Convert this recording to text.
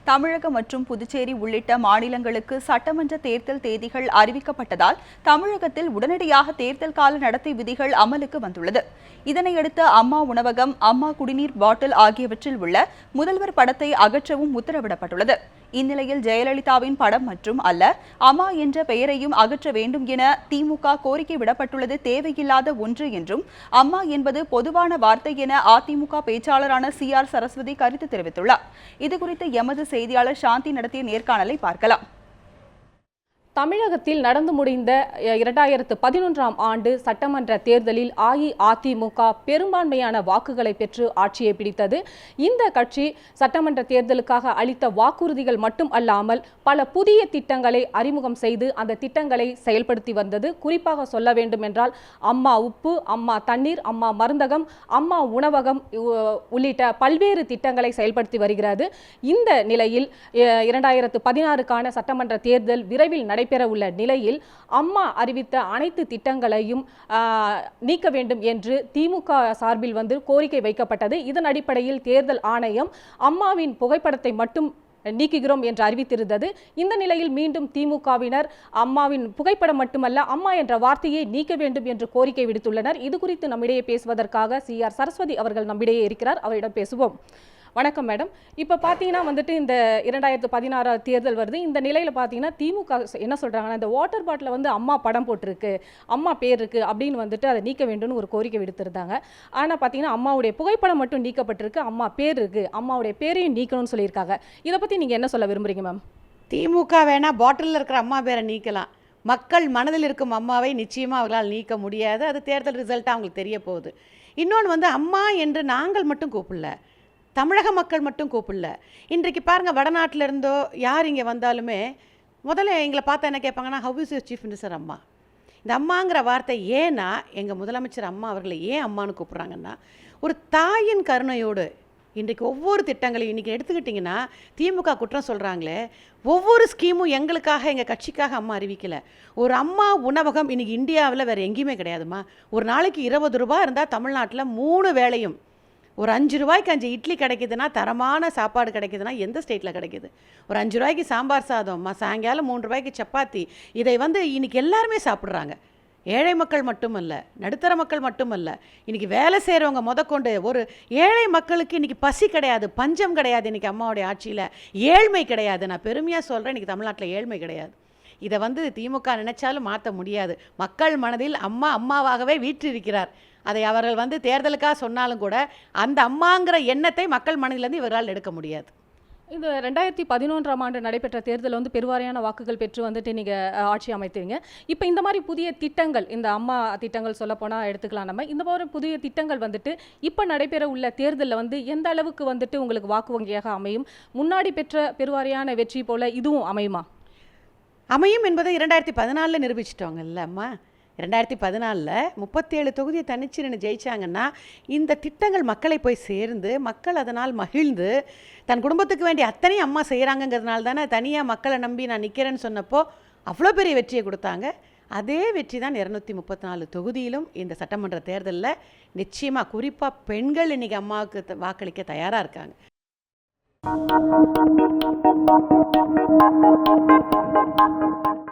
தமிழகம் மற்றும் புதுச்சேரி உள்ளிட்ட மாநிலங்களுக்கு சட்டமன்ற தேர்தல் தேதிகள் அறிவிக்கப்பட்டதால் தமிழகத்தில் உடனடியாக தேர்தல் கால நடத்தை விதிகள் அமலுக்கு வந்துள்ளது. இதனையடுத்து அம்மா உணவகம், அம்மா குடிநீர் பாட்டில் ஆகியவற்றில் உள்ள முதல்வர் படத்தை அகற்றவும் உத்தரவிடப்பட்டுள்ளது. இந்நிலையில் ஜெயலலிதாவின் படம் மற்றும் அல்ல அம்மா என்ற பெயரையும் அகற்ற வேண்டும் என திமுக கோரிக்கை விடப்பட்டுள்ளது தேவையில்லாத ஒன்று என்றும், அம்மா என்பது பொதுவான வார்த்தை என அதிமுக பேச்சாளரான CR சரஸ்வதி கருத்து தெரிவித்துள்ளார். இதுகுறித்து எமது செய்தியாளர் சாந்தி நடத்திய நேர்காணலை பார்க்கலாம். தமிழகத்தில் நடந்து முடிந்த 2011ஆம் ஆண்டு சட்டமன்ற தேர்தலில் அஇஅதிமுக பெரும்பான்மையான வாக்குகளை பெற்று ஆட்சியை பிடித்தது. இந்த கட்சி சட்டமன்ற தேர்தலுக்காக அளித்த வாக்குறுதிகள் மட்டும் அல்லாமல் பல புதிய திட்டங்களை அறிமுகம் செய்து அந்த திட்டங்களை செயல்படுத்தி வந்தது. குறிப்பாக சொல்ல வேண்டும் என்றால் அம்மா உப்பு, அம்மா தண்ணீர், அம்மா மருந்தகம், அம்மா உணவகம் உள்ளிட்ட பல்வேறு திட்டங்களை செயல்படுத்தி வருகிறது. இந்த நிலையில் 2016க்கான சட்டமன்ற தேர்தல் விரைவில் நடைபெற உள்ள நிலையில் அம்மா அறிவித்த அனைத்து திட்டங்களையும் நீக்க வேண்டும் என்று திமுக சார்பில் கோரிக்கை வைக்கப்பட்டது. இதன் அடிப்படையில் தேர்தல் ஆணையம் அம்மாவின் புகைப்படத்தை மட்டும் நீக்குகிறோம் என்று அறிவித்திருந்தது. இந்த நிலையில் மீண்டும் திமுகவினர் அம்மாவின் புகைப்படம் மட்டுமல்ல அம்மா என்ற வார்த்தையை நீக்க வேண்டும் என்று கோரிக்கை விடுத்துள்ளனர். இது குறித்து நம்மிடையே பேசுவதற்காக CR சரஸ்வதி அவர்கள் நம்மிடையே இருக்கிறார். அவரிடம் பேசுவோம். வணக்கம் மேடம். இப்போ பார்த்தீங்கன்னா இந்த 2016 தேர்தல் வருது. இந்த நிலையில் பார்த்தீங்கன்னா திமுக என்ன சொல்கிறாங்கன்னா, இந்த வாட்டர் பாட்டில் அம்மா படம் போட்டிருக்கு, அம்மா பேர் இருக்குது அப்படின்னு அதை நீக்க வேண்டும்னு ஒரு கோரிக்கை விடுத்திருந்தாங்க. ஆனால் பார்த்தீங்கன்னா அம்மாவுடைய புகைப்படம் மட்டும் நீக்கப்பட்டிருக்கு, அம்மா பேர் இருக்குது, அம்மாவுடைய பேரையும் நீக்கணும்னு சொல்லியிருக்காங்க. இதை பற்றி நீங்கள் என்ன சொல்ல விரும்புகிறீங்க மேம்? திமுக வேணால் பாட்டிலில் இருக்கிற அம்மா பேரை நீக்கலாம், மக்கள் மனதில் இருக்கும் அம்மாவை நிச்சயமாக அவர்களால் நீக்க முடியாது. அது தேர்தல் ரிசல்ட்டாக அவங்களுக்கு தெரிய போகுது. இன்னொன்று அம்மா என்று நாங்கள் மட்டும் கூப்பிடல, தமிழக மக்கள் மட்டும் கூப்பிடல. இன்றைக்கு பாருங்கள், வடநாட்டில் இருந்தோ யார் இங்கே வந்தாலுமே முதல்ல எங்களை பார்த்தா என்ன கேட்பாங்கன்னா, how is your chief minister அம்மா. இந்த அம்மாங்கிற வார்த்தை ஏன்னா, எங்கள் முதலமைச்சர் அம்மா அவர்களை ஏன் அம்மானு கூப்பிட்றாங்கன்னா, ஒரு தாயின் கருணையோடு இன்றைக்கு ஒவ்வொரு திட்டங்களையும் இன்றைக்கி எடுத்துக்கிட்டிங்கன்னா, திமுக குற்றம் சொல்கிறாங்களே, ஒவ்வொரு ஸ்கீமும் எங்களுக்காக எங்கள் கட்சிக்காக அம்மா அறிவிக்கலை. ஒரு அம்மா உணவகம் இன்றைக்கி இந்தியாவில் வேறு எங்கேயுமே கிடையாதுமா. ஒரு நாளைக்கு 20 ரூபா இருந்தால் தமிழ்நாட்டில் 3 வேளையும் ஒரு 5 ரூபாய்க்கு 5 இட்லி கிடைக்குதுன்னா, தரமான சாப்பாடு கிடைக்குதுன்னா எந்த ஸ்டேட்டில் கிடைக்குது? ஒரு 5 ரூபாய்க்கு சாம்பார் சாதம், சாயங்காலம் 3 ரூபாய்க்கு சப்பாத்தி, இதை இன்றைக்கி எல்லாருமே சாப்பிட்றாங்க. ஏழை மக்கள் மட்டுமல்ல, நடுத்தர மக்கள் மட்டுமல்ல, இன்றைக்கி வேலை செய்கிறவங்க முதற்கொண்டு ஒரு ஏழை மக்களுக்கு இன்றைக்கி பசி கிடையாது, பஞ்சம் கிடையாது. இன்றைக்கி அம்மாவுடைய ஆட்சியில் ஏழ்மை கிடையாது. நான் பெருமையாக சொல்கிறேன், இன்றைக்கி தமிழ்நாட்டில் ஏழ்மை கிடையாது. இதை திமுக நினைச்சாலும் மாற்ற முடியாது. மக்கள் மனதில் அம்மா அம்மாவாகவே வீற்றிருக்கிறார். அதை அவர்கள் தேர்தலுக்காக சொன்னாலும் கூட அந்த அம்மாங்கிற எண்ணத்தை மக்கள் மனதிலிருந்து இவர்களால் எடுக்க முடியாது. இந்த 2011ஆம் ஆண்டு நடைபெற்ற தேர்தலில் பெருவாரியான வாக்குகள் பெற்று நீங்கள் ஆட்சி அமைத்தீங்க. இப்போ இந்த மாதிரி புதிய திட்டங்கள், இந்த அம்மா திட்டங்கள் சொல்லப்போனால் எடுத்துக்கலாம். நம்ம இந்த மாதிரி புதிய திட்டங்கள் இப்போ நடைபெற உள்ள தேர்தலில் எந்த அளவுக்கு உங்களுக்கு வாக்கு வங்கியாக அமையும்? முன்னாடி பெற்ற பெருவாரியான வெற்றி போல இதுவும் அமையுமா? அமையும் என்பதை 2014 நிரூபிச்சிட்டோங்கல்ல அம்மா. 2014 37 தொகுதியை தனிச்சு நின்று ஜெயிச்சாங்கன்னா, இந்த திட்டங்கள் மக்களை போய் சேர்ந்து மக்கள் அதனால் மகிழ்ந்து தன் குடும்பத்துக்கு வேண்டிய அத்தனை அம்மா செய்கிறாங்கங்கிறதுனால தானே தனியாக மக்களை நம்பி நான் நிற்கிறேன்னு சொன்னப்போ அவ்வளோ பெரிய வெற்றியை கொடுத்தாங்க. அதே வெற்றி தான் 234 தொகுதியிலும் இந்த சட்டமன்ற தேர்தலில் நிச்சயமாக. குறிப்பாக பெண்கள் இன்றைக்கி அம்மாவுக்கு வாக்களிக்க தயாராக இருக்காங்க.